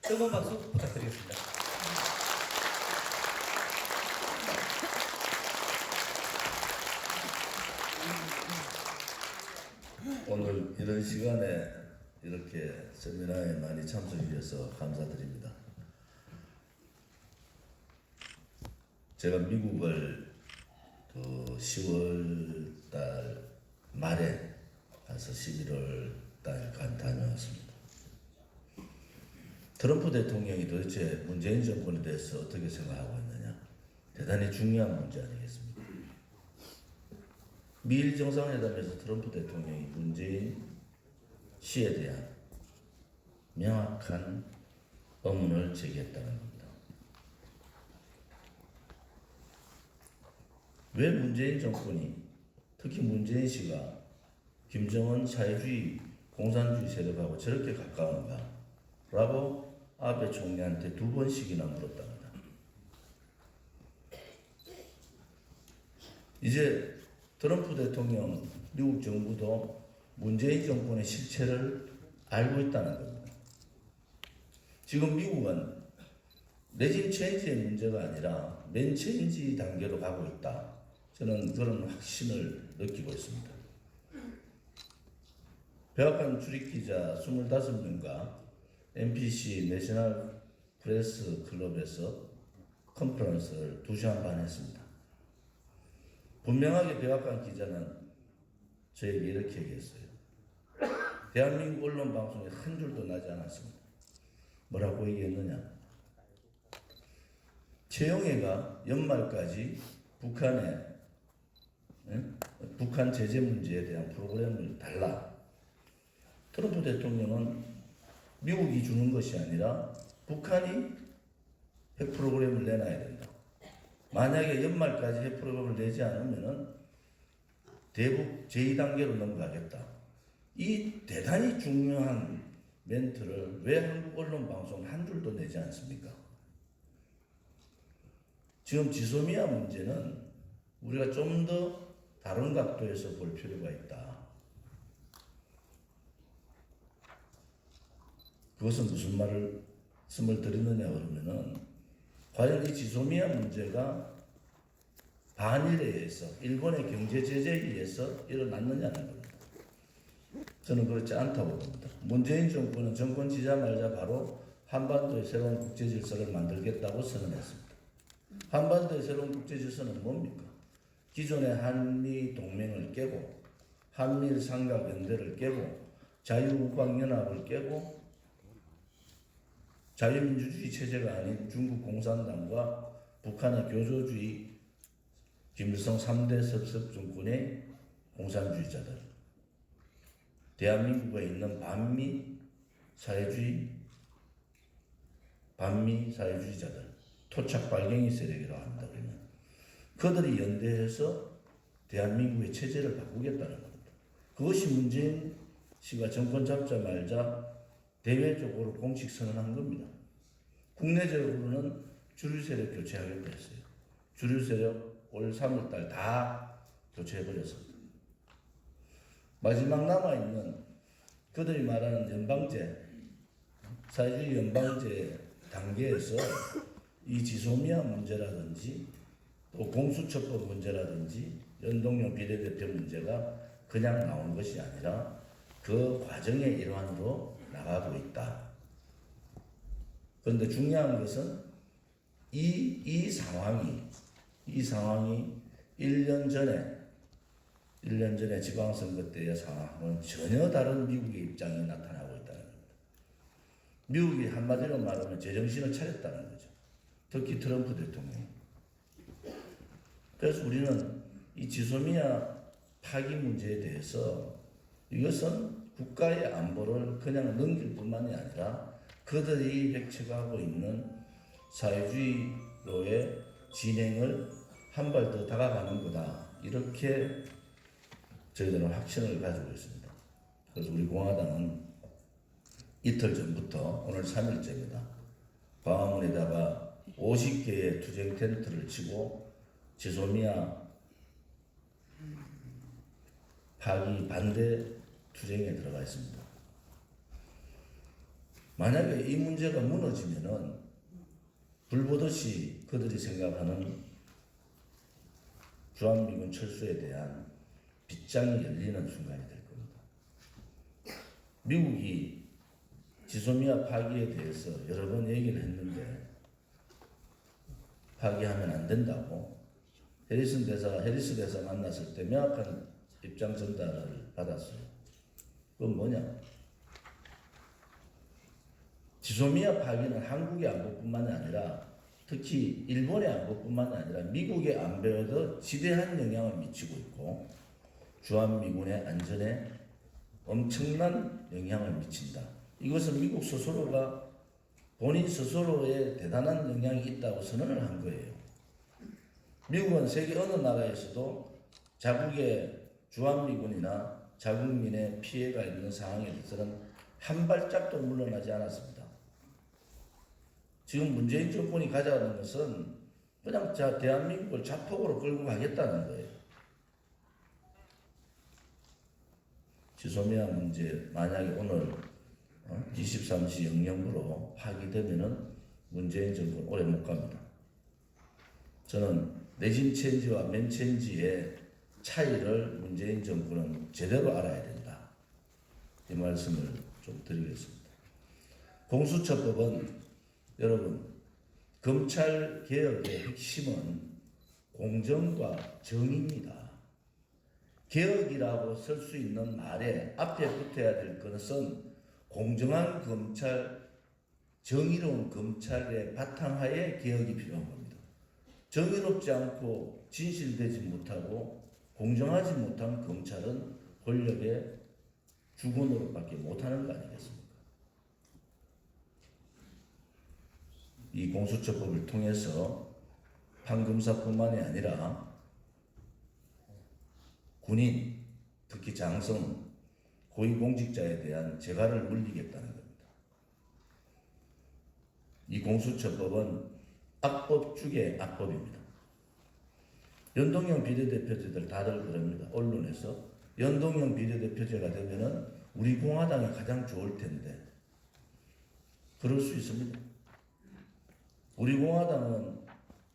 뜨거운 박수 부탁드리겠습니다. 오늘 이런 시간에 이렇게 세미나에 많이 참석해 주셔서 감사드립니다. 제가 미국을 10월 달 말에 가서 11월 달간 다녀왔습니다. 트럼프 대통령이 도대체 문재인 정권에 대해서 어떻게 생각하고 있느냐, 대단히 중요한 문제 아니겠습니까? 미일 정상회담에서 트럼프 대통령이 문재인 씨에 대한 명확한 의문을 제기했다는 겁니다. 왜 문재인 정권이, 특히 문재인 씨가 김정은 사회주의 공산주의 세력하고 저렇게 가까운가? 라고 아베 총리한테 2번씩이나 물었답니다. 이제 트럼프 대통령, 미국 정부도 문재인 정권의 실체를 알고 있다는 겁니다. 지금 미국은 레짐 체인지의 문제가 아니라 맨 체인지 단계로 가고 있다. 저는 그런 확신을 느끼고 있습니다. 백악관 출입기자 25명과 NPC 내셔널 프레스 클럽에서 컨퍼런스를 2시간 반 했습니다. 분명하게 백악관 기자는 저에게 이렇게 얘기했어요. 대한민국 언론 방송에 한 줄도 나지 않았습니다. 뭐라고 얘기했느냐? 최영애가 연말까지 북한 제재 문제에 대한 프로그램을 달라. 트럼프 대통령은 미국이 주는 것이 아니라 북한이 핵 프로그램을 내놔야 된다. 만약에 연말까지 핵 프로그램을 내지 않으면은 대북 제2단계로 넘어가겠다. 이 대단히 중요한 멘트를 왜 한국 언론 방송 한 줄도 내지 않습니까? 지금 지소미아 문제는 우리가 좀 더 다른 각도에서 볼 필요가 있다. 그것은 무슨 말씀을 드리느냐 그러면은, 과연 이 지소미아 문제가 반일에 의해서, 일본의 경제 제재에 의해서 일어났느냐는 겁니다. 저는 그렇지 않다고 봅니다. 문재인 정권은 정권 지자마자 바로 한반도의 새로운 국제 질서를 만들겠다고 선언했습니다. 한반도의 새로운 국제 질서는 뭡니까? 기존의 한미 동맹을 깨고, 한미일 삼각 연대를 깨고, 자유국방연합을 깨고, 자유민주주의 체제가 아닌 중국 공산당과 북한의 교조주의 김일성 3대 섭섭 정권의 공산주의자들, 대한민국에 있는 반미 사회주의자들, 토착 발갱이 세력이라고 합니다. 그러면 그들이 연대해서 대한민국의 체제를 바꾸겠다는 겁니다. 그것이 문재인 씨가 정권 잡자마자 대외적으로 공식 선언한 겁니다. 국내적으로는 주류 세력 교체하겠다 했어요. 주류 세력 올 3월달 다 교체해버렸습니다. 마지막 남아있는 그들이 말하는 연방제, 사회주의 연방제 단계에서 이 지소미아 문제라든지 또 공수처법 문제라든지 연동형 비례대표 문제가 그냥 나온 것이 아니라 그 과정의 일환으로 나가고 있다. 그런데 중요한 것은 이 상황이 1년 전에 지방선거 때의 상황은 전혀 다른 미국의 입장이 나타나고 있다는 겁니다. 미국이 한마디로 말하면 제정신을 차렸다는 거죠. 특히 트럼프 대통령이. 그래서 우리는 이 지소미아 파기 문제에 대해서 이것은 국가의 안보를 그냥 넘길 뿐만이 아니라 그들이 획책하고 있는 사회주의로의 진행을 한 발 더 다가가는 거다. 이렇게 저희들은 확신을 가지고 있습니다. 그래서 우리 공화당은 이틀 전부터, 오늘 3일째입니다. 광화문에다가 50개의 투쟁 텐트를 치고 지소미아 파기 반대 투쟁에 들어가 있습니다. 만약에 이 문제가 무너지면은 불보듯이 그들이 생각하는 주한미군 철수에 대한 빗장이 열리는 순간이 될 겁니다. 미국이 지소미아 파기에 대해서 여러 번 얘기를 했는데 파기하면 안 된다고 해리스 대사 만났을 때 명확한 입장 전달을 받았어요. 그건 뭐냐? 지소미아 파기는 한국의 안보뿐만 아니라 특히 일본의 안보뿐만 아니라 미국의 안보에도 지대한 영향을 미치고 있고 주한미군의 안전에 엄청난 영향을 미친다. 이것은 미국 스스로가 본인 스스로에 대단한 영향이 있다고 선언을 한 거예요. 미국은 세계 어느 나라에서도 자국의 주한미군이나 자국민의 피해가 있는 상황에 대해서는 한 발짝도 물러나지 않았습니다. 지금 문재인 정권이 가져가는 것은 그냥 대한민국을 자폭으로 끌고 가겠다는 거예요. 지소미아 문제 만약에 오늘 23시 00으로 파기되면은 문재인 정권 오래 못 갑니다. 저는 레짐 체인지와 맨 체인지의 차이를 문재인 정권은 제대로 알아야 된다. 이 말씀을 좀 드리겠습니다. 공수처법은 여러분 검찰 개혁의 핵심은 공정과 정의입니다. 개혁이라고 쓸 수 있는 말에 앞에 붙어야 될 것은 공정한 검찰, 정의로운 검찰의 바탕하에 개혁이 필요한 겁니다. 정의롭지 않고 진실되지 못하고 공정하지 못한 검찰은 권력의 주권으로밖에 못하는 거 아니겠습니까? 이 공수처법을 통해서 판검사뿐만이 아니라 군인, 특히 장성, 고위공직자에 대한 재갈을 물리겠다는 겁니다. 이 공수처법은 악법 중에 악법입니다. 연동형 비례대표제들 다들 그럽니다. 언론에서 연동형 비례대표제가 되면은 우리 공화당이 가장 좋을 텐데 그럴 수 있습니다. 우리 공화당은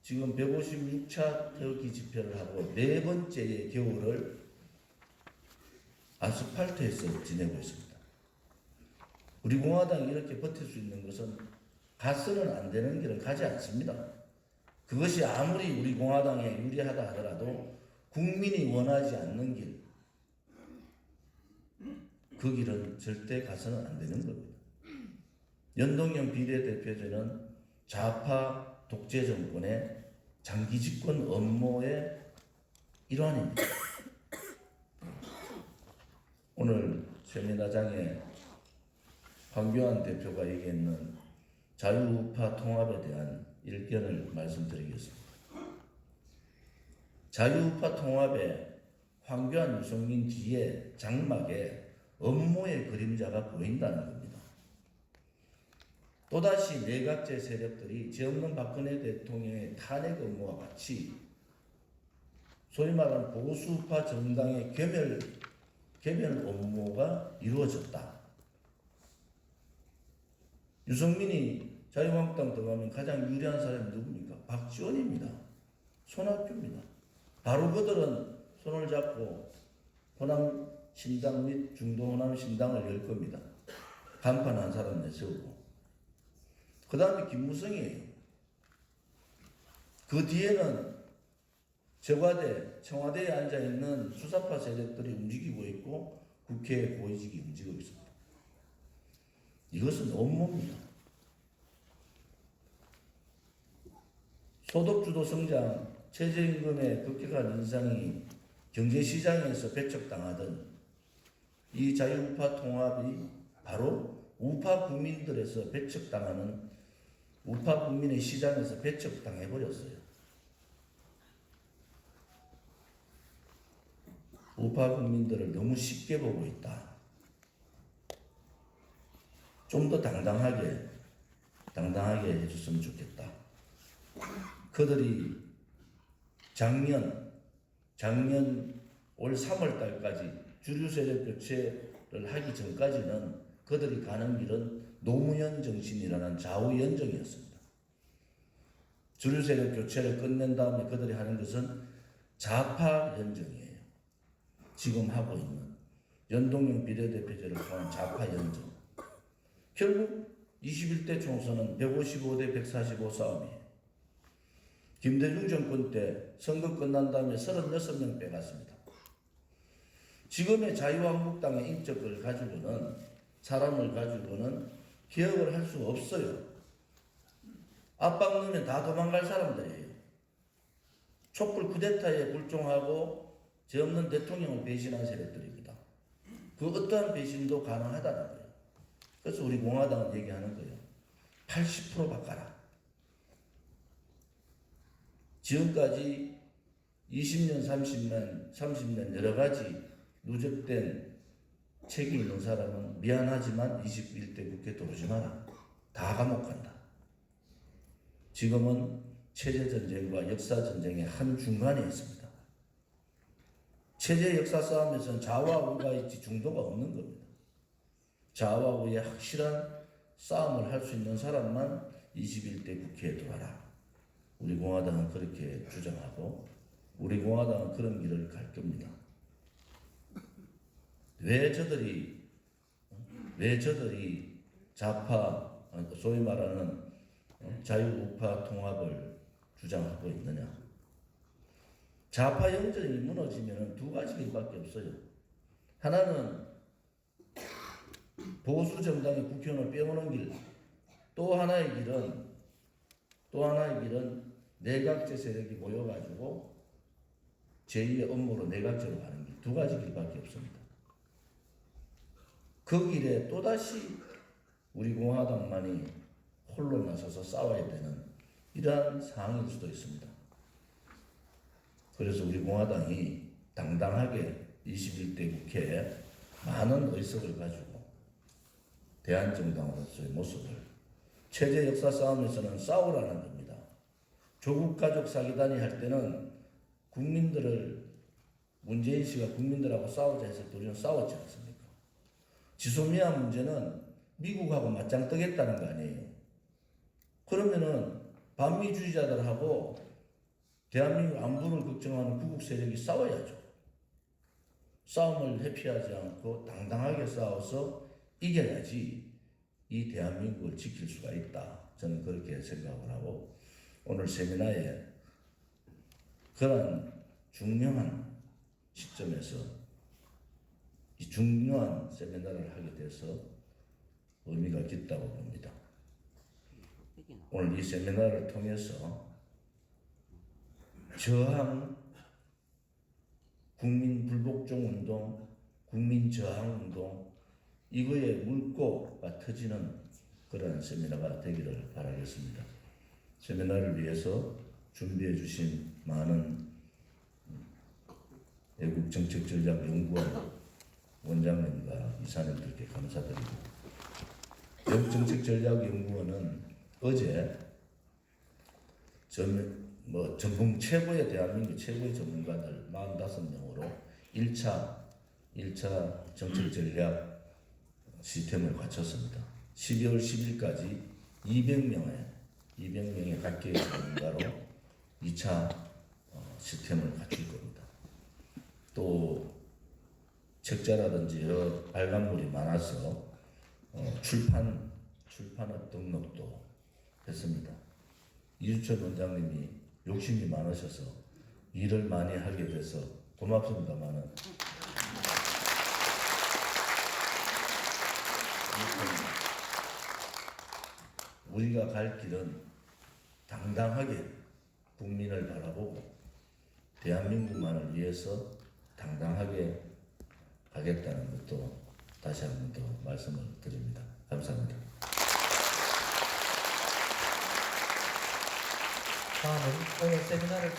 지금 156차 태극기 집회를 하고 네 번째의 겨울을 아스팔트에서 지내고 있습니다. 우리 공화당이 이렇게 버틸 수 있는 것은 가서는 안 되는 길을 가지 않습니다. 그것이 아무리 우리 공화당에 유리하다 하더라도 국민이 원하지 않는 길, 그 길은 절대 가서는 안 되는 겁니다. 연동형 비례대표제는 좌파 독재 정권의 장기 집권 업무의 일환입니다. 오늘 세미나장에 황교안 대표가 얘기했는 자유우파 통합에 대한 일견을 말씀드리겠습니다. 자유우파 통합에 황교안, 유승민 뒤에 장막에 업무의 그림자가 보인다는 겁니다. 또다시 내각제 세력들이 죄 없는 박근혜 대통령의 탄핵 업무와 같이 소위 말하는 보수파 정당의 개별 업무가 이루어졌다. 유승민이 자유한국당 들어가면 가장 유리한 사람이 누굽니까? 박지원입니다. 손학규입니다. 바로 그들은 손을 잡고 호남 신당 및 중도 호남 신당을 열 겁니다. 간판 한 사람 내세우고. 그 다음에 김무성이에요. 그 뒤에는 청와대에 앉아있는 수사파 세력들이 움직이고 있고 국회 고위직이 움직이고 있습니다. 이것은 업무입니다. 소득주도 성장, 최저임금의 급격한 인상이 경제시장에서 배척당하던 이 자유우파 통합이 바로 우파 국민들에서 배척당하는 우파 국민의 시장에서 배척당해버렸어요. 우파 국민들을 너무 쉽게 보고 있다. 좀 더 당당하게 해줬으면 좋겠다. 그들이 작년 올 3월 달까지 주류 세력 교체를 하기 전까지는 그들이 가는 길은 노무현 정신이라는 좌우 연정이었습니다. 주류 세력 교체를 끝낸 다음에 그들이 하는 것은 좌파 연정이에요. 지금 하고 있는 연동형 비례대표제를 통한 좌파 연정. 결국 21대 총선은 155대 145 싸움이에요. 김대중 정권 때 선거 끝난 다음에 36명 빼갔습니다. 지금의 자유한국당의 인적을 가지고는, 사람을 가지고는 개혁을 할 수가 없어요. 압박 넣으면 다 도망갈 사람들이에요. 촛불 쿠데타에 불종하고 죄 없는 대통령을 배신한 세력들입니다. 그 어떠한 배신도 가능하다는 거예요. 그래서 우리 공화당은 얘기하는 거예요. 80% 바꿔라. 지금까지 20년, 30년 여러 가지 누적된 책이 있는 사람은 미안하지만 21대 국회 들어오지 마라. 다 감옥 간다. 지금은 체제전쟁과 역사전쟁의 한 중간에 있습니다. 체제 역사 싸움에서는 좌와 우가 있지 중도가 없는 겁니다. 좌와 우의 확실한 싸움을 할 수 있는 사람만 21대 국회에 들어와라. 우리 공화당은 그렇게 주장하고 우리 공화당은 그런 길을 갈 겁니다. 왜 저들이 좌파, 소위 말하는 자유우파 통합을 주장하고 있느냐? 좌파 영전이 무너지면 두 가지 길밖에 없어요. 하나는 보수 정당의 국회의원을 빼오는 길, 또 하나의 길은 내각제 세력이 모여가지고 제2의 업무로 내각제로 가는 길, 두 가지 길밖에 없습니다. 그 길에 또다시 우리 공화당만이 홀로 나서서 싸워야 되는 이러한 상황일 수도 있습니다. 그래서 우리 공화당이 당당하게 21대 국회에 많은 의석을 가지고 대한정당으로서의 모습을, 체제 역사 싸움에서는 싸우라는 겁니다. 조국 가족 사기단이 할 때는 문재인 씨가 국민들하고 싸우자 해서 우리는 싸웠지 않습니까? 지소미아 문제는 미국하고 맞짱 뜨겠다는 거 아니에요. 그러면은 반미주의자들하고 대한민국 안보를 걱정하는 구국 세력이 싸워야죠. 싸움을 회피하지 않고 당당하게 싸워서 이겨야지 이 대한민국을 지킬 수가 있다. 저는 그렇게 생각을 하고 오늘 세미나에 그런 중요한 시점에서 이 중요한 세미나를 하게 돼서 의미가 깊다고 봅니다. 오늘 이 세미나를 통해서 저항, 국민 불복종 운동, 국민 저항 운동, 이거에 물꼬가 터지는 그런 세미나가 되기를 바라겠습니다. 세미나를 위해서 준비해 주신 많은 외국정책전략연구원 원장님과 이사님들께 감사드리고, 외국정책전략연구원은 어제 전국 최고의 대한민국 최고의 전문가들 45명으로 1차 정책전략 시스템을 갖췄습니다. 12월 10일까지 200명의 각계의 전문가로 2차 시스템을 갖출 겁니다. 또 책자라든지 여러 발간물이 많아서 출판업 등록도 했습니다. 이주철 원장님이 욕심이 많으셔서 일을 많이 하게 돼서 고맙습니다만은 우리가 갈 길은 당당하게 국민을 바라보고 대한민국만을 위해서 당당하게 가겠다는 것도 다시 한 번 더 말씀을 드립니다. 감사합니다. 다음은 오늘 세미나를